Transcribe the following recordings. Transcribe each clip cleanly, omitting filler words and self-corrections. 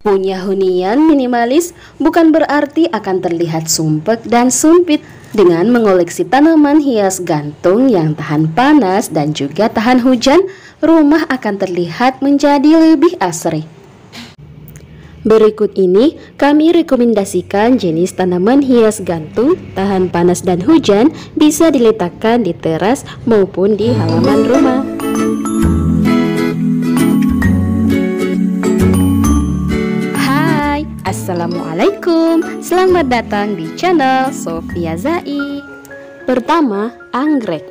Punya hunian minimalis bukan berarti akan terlihat sumpek dan sempit. Dengan mengoleksi tanaman hias gantung yang tahan panas dan juga tahan hujan, rumah akan terlihat menjadi lebih asri. Berikut ini kami rekomendasikan jenis tanaman hias gantung tahan panas dan hujan, bisa diletakkan di teras maupun di halaman rumah. Assalamualaikum, selamat datang di channel Sofia Zai. Pertama, anggrek.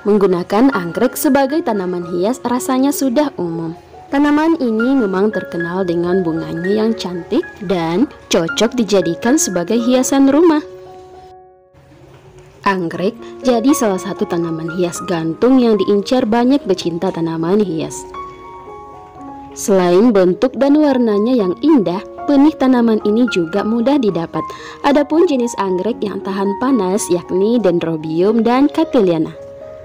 Menggunakan anggrek sebagai tanaman hias rasanya sudah umum. Tanaman ini memang terkenal dengan bunganya yang cantik dan cocok dijadikan sebagai hiasan rumah. Anggrek jadi salah satu tanaman hias gantung yang diincar banyak pecinta tanaman hias. Selain bentuk dan warnanya yang indah, benih tanaman ini juga mudah didapat. Adapun jenis anggrek yang tahan panas yakni Dendrobium dan Catiliana.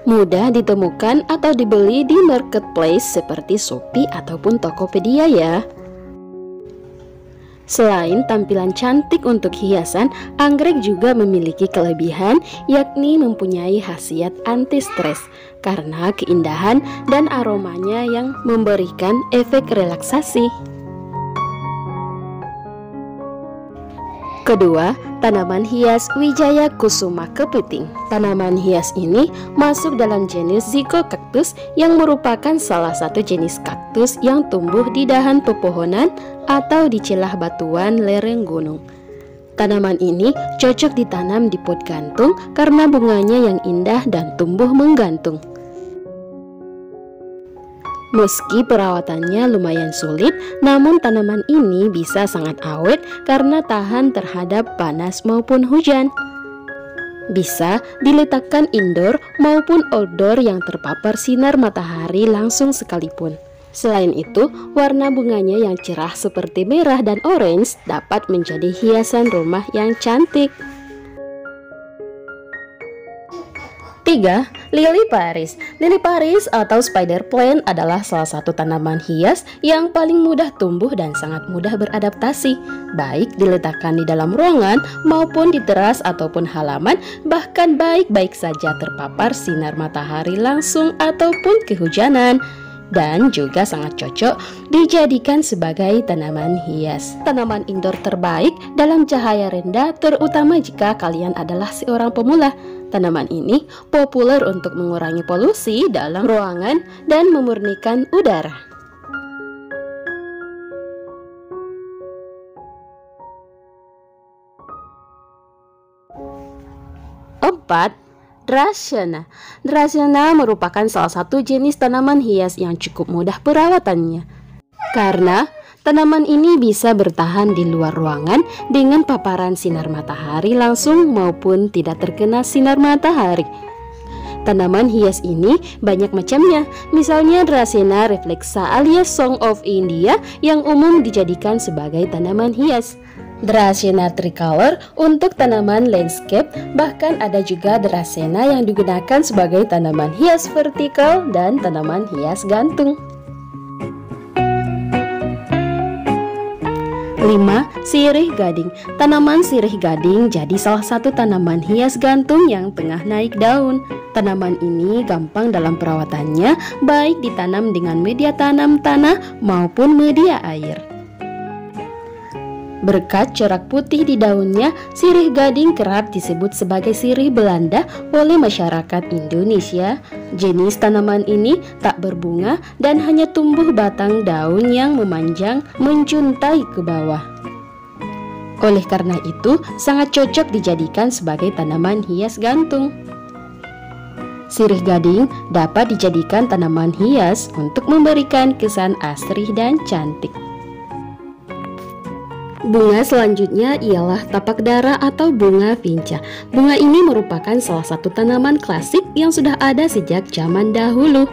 Mudah ditemukan atau dibeli di marketplace seperti Shopee ataupun Tokopedia ya. Selain tampilan cantik untuk hiasan, anggrek juga memiliki kelebihan yakni mempunyai khasiat anti stres karena keindahan dan aromanya yang memberikan efek relaksasi. Kedua, tanaman hias Wijaya Kusuma Kepiting. Tanaman hias ini masuk dalam jenis Zygocactus yang merupakan salah satu jenis kaktus yang tumbuh di dahan pepohonan atau di celah batuan lereng gunung. Tanaman ini cocok ditanam di pot gantung karena bunganya yang indah dan tumbuh menggantung. Meski perawatannya lumayan sulit, namun tanaman ini bisa sangat awet karena tahan terhadap panas maupun hujan. Bisa diletakkan indoor maupun outdoor yang terpapar sinar matahari langsung sekalipun. Selain itu, warna bunganya yang cerah seperti merah dan orange dapat menjadi hiasan rumah yang cantik. 3. Lili Paris. Lili Paris atau spider plant adalah salah satu tanaman hias yang paling mudah tumbuh dan sangat mudah beradaptasi, baik diletakkan di dalam ruangan maupun di teras ataupun halaman, bahkan baik-baik saja terpapar sinar matahari langsung ataupun kehujanan. Dan juga sangat cocok dijadikan sebagai tanaman hias. Tanaman indoor terbaik dalam cahaya rendah, terutama jika kalian adalah seorang pemula. Tanaman ini populer untuk mengurangi polusi dalam ruangan dan memurnikan udara. 4. Dracaena. Dracaena merupakan salah satu jenis tanaman hias yang cukup mudah perawatannya. Karena tanaman ini bisa bertahan di luar ruangan dengan paparan sinar matahari langsung maupun tidak terkena sinar matahari. Tanaman hias ini banyak macamnya, misalnya Dracaena reflexa alias Song of India yang umum dijadikan sebagai tanaman hias. Dracaena tricolor untuk tanaman landscape, bahkan ada juga Dracaena yang digunakan sebagai tanaman hias vertikal dan tanaman hias gantung. 5. Sirih gading. Tanaman sirih gading jadi salah satu tanaman hias gantung yang tengah naik daun. Tanaman ini gampang dalam perawatannya, baik ditanam dengan media tanam tanah maupun media air. Berkat corak putih di daunnya, sirih gading kerap disebut sebagai sirih Belanda oleh masyarakat Indonesia. Jenis tanaman ini tak berbunga dan hanya tumbuh batang daun yang memanjang menjuntai ke bawah. Oleh karena itu, sangat cocok dijadikan sebagai tanaman hias gantung. Sirih gading dapat dijadikan tanaman hias untuk memberikan kesan asri dan cantik. Bunga selanjutnya ialah tapak dara atau bunga vinca. Bunga ini merupakan salah satu tanaman klasik yang sudah ada sejak zaman dahulu.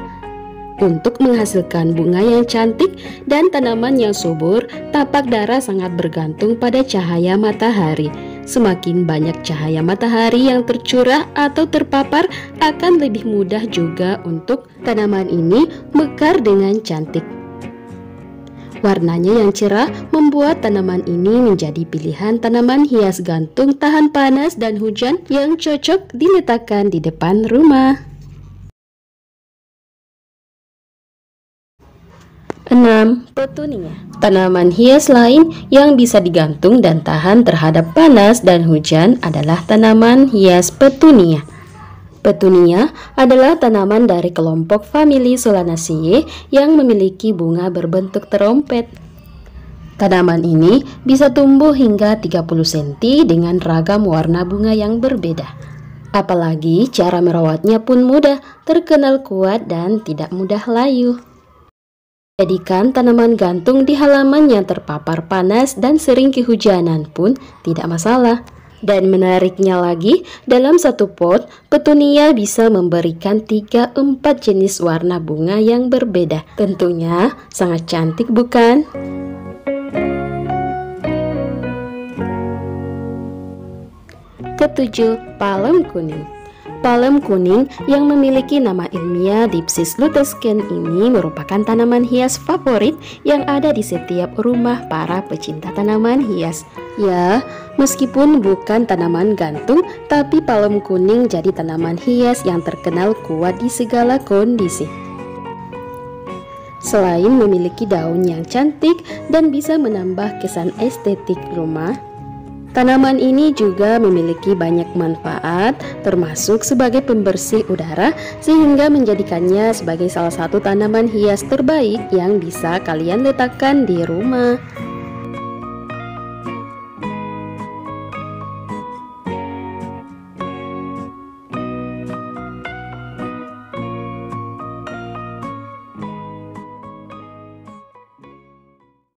Untuk menghasilkan bunga yang cantik dan tanaman yang subur, tapak dara sangat bergantung pada cahaya matahari. Semakin banyak cahaya matahari yang tercurah atau terpapar, akan lebih mudah juga untuk tanaman ini mekar dengan cantik. Warnanya yang cerah membuat tanaman ini menjadi pilihan tanaman hias gantung tahan panas dan hujan yang cocok diletakkan di depan rumah. 6. Petunia. Tanaman hias lain yang bisa digantung dan tahan terhadap panas dan hujan adalah tanaman hias petunia. Petunia adalah tanaman dari kelompok famili Solanaceae yang memiliki bunga berbentuk terompet. Tanaman ini bisa tumbuh hingga 30 cm dengan ragam warna bunga yang berbeda. Apalagi cara merawatnya pun mudah, terkenal kuat dan tidak mudah layu. Jadikan tanaman gantung di halaman yang terpapar panas dan sering kehujanan pun tidak masalah. Dan menariknya lagi, dalam satu pot, petunia bisa memberikan 3-4 jenis warna bunga yang berbeda. Tentunya sangat cantik, bukan? Ketujuh, palem kuning. Palem kuning yang memiliki nama ilmiah Dipsis luteschens ini merupakan tanaman hias favorit yang ada di setiap rumah para pecinta tanaman hias. Ya, meskipun bukan tanaman gantung, tapi palem kuning jadi tanaman hias yang terkenal kuat di segala kondisi. Selain memiliki daun yang cantik dan bisa menambah kesan estetik rumah, tanaman ini juga memiliki banyak manfaat, termasuk sebagai pembersih udara, sehingga menjadikannya sebagai salah satu tanaman hias terbaik yang bisa kalian letakkan di rumah.